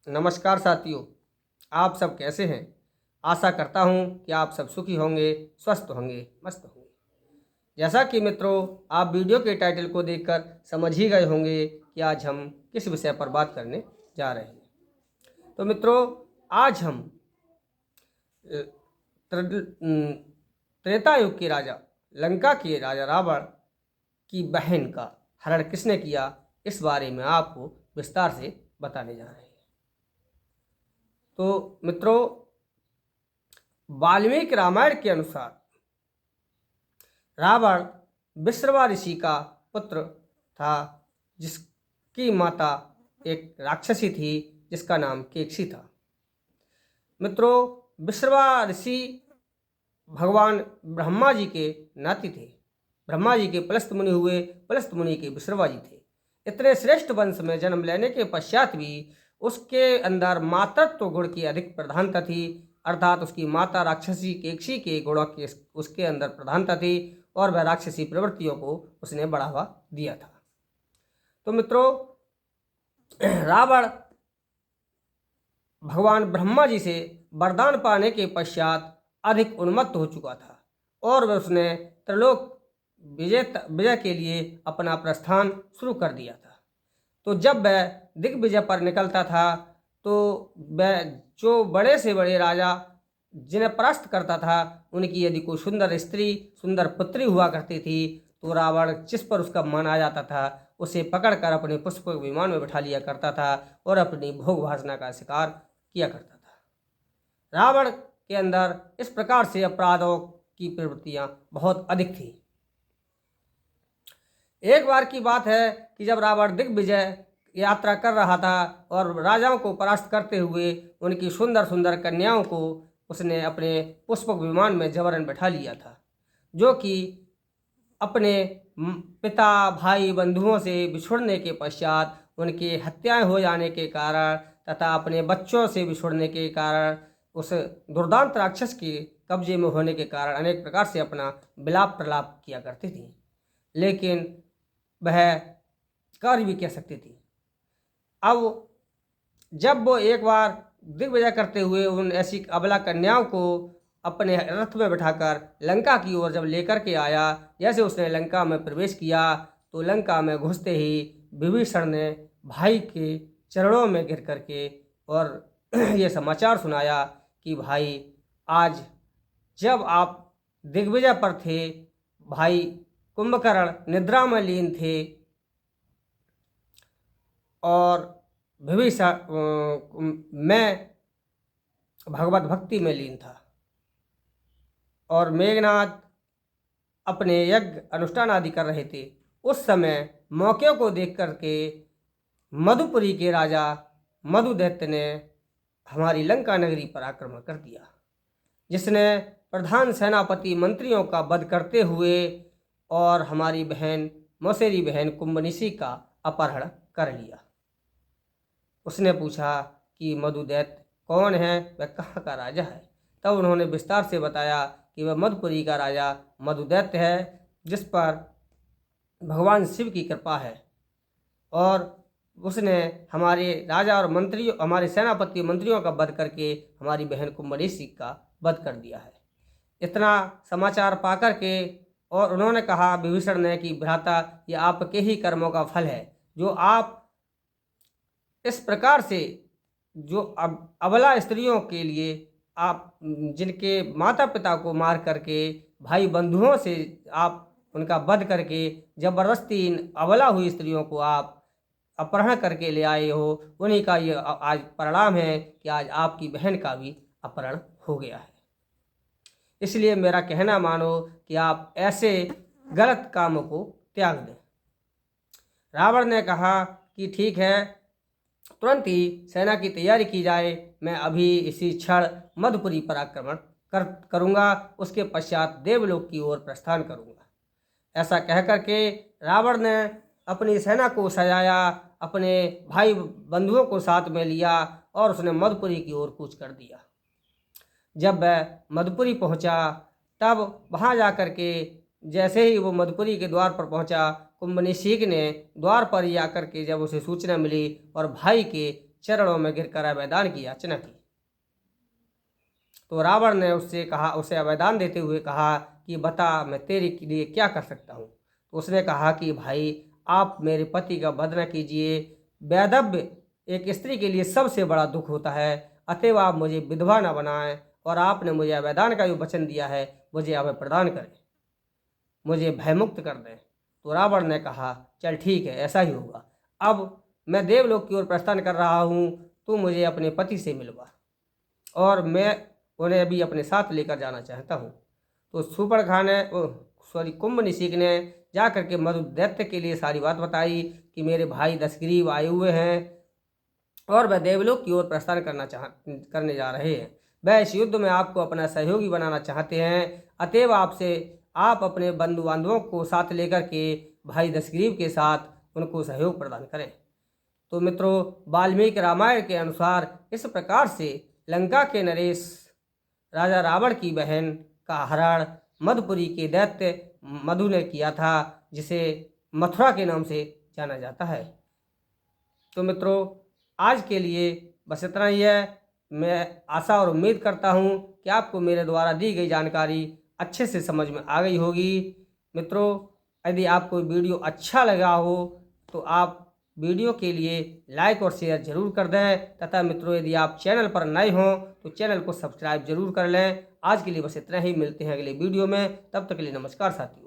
नमस्कार साथियों, आप सब कैसे हैं। आशा करता हूं कि आप सब सुखी होंगे, स्वस्थ होंगे, मस्त होंगे। जैसा कि मित्रों, आप वीडियो के टाइटल को देखकर समझ ही गए होंगे कि आज हम किस विषय पर बात करने जा रहे हैं। तो मित्रों, आज हम अ, त्रेता युग के राजा, लंका के राजा रावण की बहन का हरण किसने किया, इस बारे में आपको विस्तार से बताने जा रहे हैं। तो मित्रों, वाल्मीकि रामायण के अनुसार रावण विश्रवा ऋषि का पुत्र था, जिसकी माता एक राक्षसी थी जिसका नाम केकसी था। मित्रों, विश्रवा ऋषि भगवान ब्रह्मा जी के नाती थे। ब्रह्मा जी के पलस्त मुनि हुए, पलस्त मुनि के विश्रवा जी थे। इतने श्रेष्ठ वंश में जन्म लेने के पश्चात भी उसके अंदर मातृत्व गुण की अधिक प्रधानता थी, अर्थात उसकी माता राक्षसी केकसी के गुणों के उसके अंदर प्रधानता थी और वह राक्षसी प्रवृत्तियों को उसने बढ़ावा दिया था। तो मित्रों, रावण भगवान ब्रह्मा जी से वरदान पाने के पश्चात अधिक उन्मत्त हो चुका था और वह उसने त्रिलोक विजय के लिए अपना प्रस्थान शुरू कर दिया था। तो जब वह दिग्विजय पर निकलता था तो वह जो बड़े से बड़े राजा जिन्हें परास्त करता था, उनकी यदि कोई सुंदर स्त्री, सुंदर पुत्री हुआ करती थी, तो रावण जिस पर उसका मन आ जाता था उसे पकड़कर अपने पुष्पक विमान में बिठा लिया करता था और अपनी भोग वासना का शिकार किया करता था। रावण के अंदर इस प्रकार से अपराधों की प्रवृत्तियां बहुत अधिक थी। एक बार की बात है कि जब रावण दिग्विजय यात्रा कर रहा था और राजाओं को परास्त करते हुए उनकी सुंदर सुंदर कन्याओं को उसने अपने पुष्पक विमान में जबरन बैठा लिया था, जो कि अपने पिता, भाई, बंधुओं से बिछुड़ने के पश्चात, उनकी हत्याएं हो जाने के कारण तथा अपने बच्चों से बिछुड़ने के कारण, उस दुर्दांत राक्षस के कब्जे में होने के कारण अनेक प्रकार से अपना विलाप प्रलाप किया करती थी, लेकिन वह कार्य भी कह सकती थी। अब जब वो एक बार दिग्विजय करते हुए उन ऐसी अबला कन्याओं को अपने रथ में बिठाकर लंका की ओर जब लेकर के आया, जैसे उसने लंका में प्रवेश किया तो लंका में घुसते ही विभीषण ने भाई के चरणों में गिर करके और ये समाचार सुनाया कि भाई, आज जब आप दिग्विजय पर थे, भाई कुंभकर्ण निद्रा में लीन थे और विभीषण मैं भगवत भक्ति में लीन था और मेघनाथ अपने यज्ञ अनुष्ठान आदि कर रहे थे। उस समय मौके को देख करके मधुपुरी के राजा मधुदैत्य ने हमारी लंका नगरी पर आक्रमण कर दिया, जिसने प्रधान सेनापति मंत्रियों का वध करते हुए और हमारी बहन, मौसेरी बहन कुंभनिशी का अपहरण कर लिया। उसने पूछा कि मधुदैत्य कौन है, वह कहाँ का राजा है। तब उन्होंने विस्तार से बताया कि वह मधुपुरी का राजा मधुदैत्य है, जिस पर भगवान शिव की कृपा है और उसने हमारे राजा और मंत्रियों, हमारे सेनापति मंत्रियों का वध करके हमारी बहन कुंभनिशी का वध कर दिया है। इतना समाचार पाकर के और उन्होंने कहा विभीषण ने कि भ्राता, ये आपके ही कर्मों का फल है, जो आप इस प्रकार से जो अबला स्त्रियों के लिए आप जिनके माता पिता को मार करके, भाई बंधुओं से आप उनका वध करके जबरदस्ती इन अबला हुई स्त्रियों को आप अपहरण करके ले आए हो, उन्हीं का ये आज परिणाम है कि आज आपकी बहन का भी अपहरण हो गया है। इसलिए मेरा कहना मानो कि आप ऐसे गलत कामों को त्याग दें। रावण ने कहा कि ठीक है, तुरंत ही सेना की तैयारी की जाए, मैं अभी इसी क्षण मधुपुरी पर आक्रमण करूंगा, उसके पश्चात देवलोक की ओर प्रस्थान करूंगा। ऐसा कह करके रावण ने अपनी सेना को सजाया, अपने भाई बंधुओं को साथ में लिया और उसने मधुपुरी की ओर कूच कर दिया। जब वह मधुपुरी पहुंचा, तब वहां जाकर के जैसे ही वो मधुपुरी के द्वार पर पहुंचा, कुंभनिशीक ने द्वार पर ही आकर के जब उसे सूचना मिली और भाई के चरणों में गिरकर अभयदान की याचना की। तो रावण ने उससे कहा, उसे अभयदान देते हुए कहा कि बता मैं तेरे के लिए क्या कर सकता हूँ। तो उसने कहा कि भाई आप मेरे पति का वध न कीजिए, वैधव्य एक स्त्री के लिए सबसे बड़ा दुख होता है, अतएव आप मुझे विधवा न बनाएं और आपने मुझे अभयदान का जो वचन दिया है मुझे अभय प्रदान करें, मुझे भयमुक्त कर दें। तो रावण ने कहा चल ठीक है, ऐसा ही होगा। अब मैं देवलोक की ओर प्रस्थान कर रहा हूँ, तू मुझे अपने पति से मिलवा और मैं उन्हें अभी अपने साथ लेकर जाना चाहता हूँ। तो शूर्पणखा ने कुंभनिषेक ने जा करके मधु दैत्य के लिए सारी बात बताई कि मेरे भाई दशग्रीव आए हुए हैं और वह देवलोक की ओर प्रस्थान करने जा रहे हैं। वह इस युद्ध में आपको अपना सहयोगी बनाना चाहते हैं, अतएव आपसे आप अपने बंधु बांधवों को साथ लेकर के भाई दशग्रीव के साथ उनको सहयोग प्रदान करें। तो मित्रों, वाल्मीकि रामायण के अनुसार इस प्रकार से लंका के नरेश राजा रावण की बहन का हरण मधुपुरी के दैत्य मधु ने किया था, जिसे मथुरा के नाम से जाना जाता है। तो मित्रों, आज के लिए बस इतना ही है। मैं आशा और उम्मीद करता हूँ कि आपको मेरे द्वारा दी गई जानकारी अच्छे से समझ में आ गई होगी। मित्रों, यदि आपको वीडियो अच्छा लगा हो तो आप वीडियो के लिए लाइक और शेयर जरूर कर दें, तथा मित्रों यदि आप चैनल पर नए हों तो चैनल को सब्सक्राइब जरूर कर लें। आज के लिए बस इतना ही, मिलते हैं अगले वीडियो में, तब तक के लिए नमस्कार साथियों।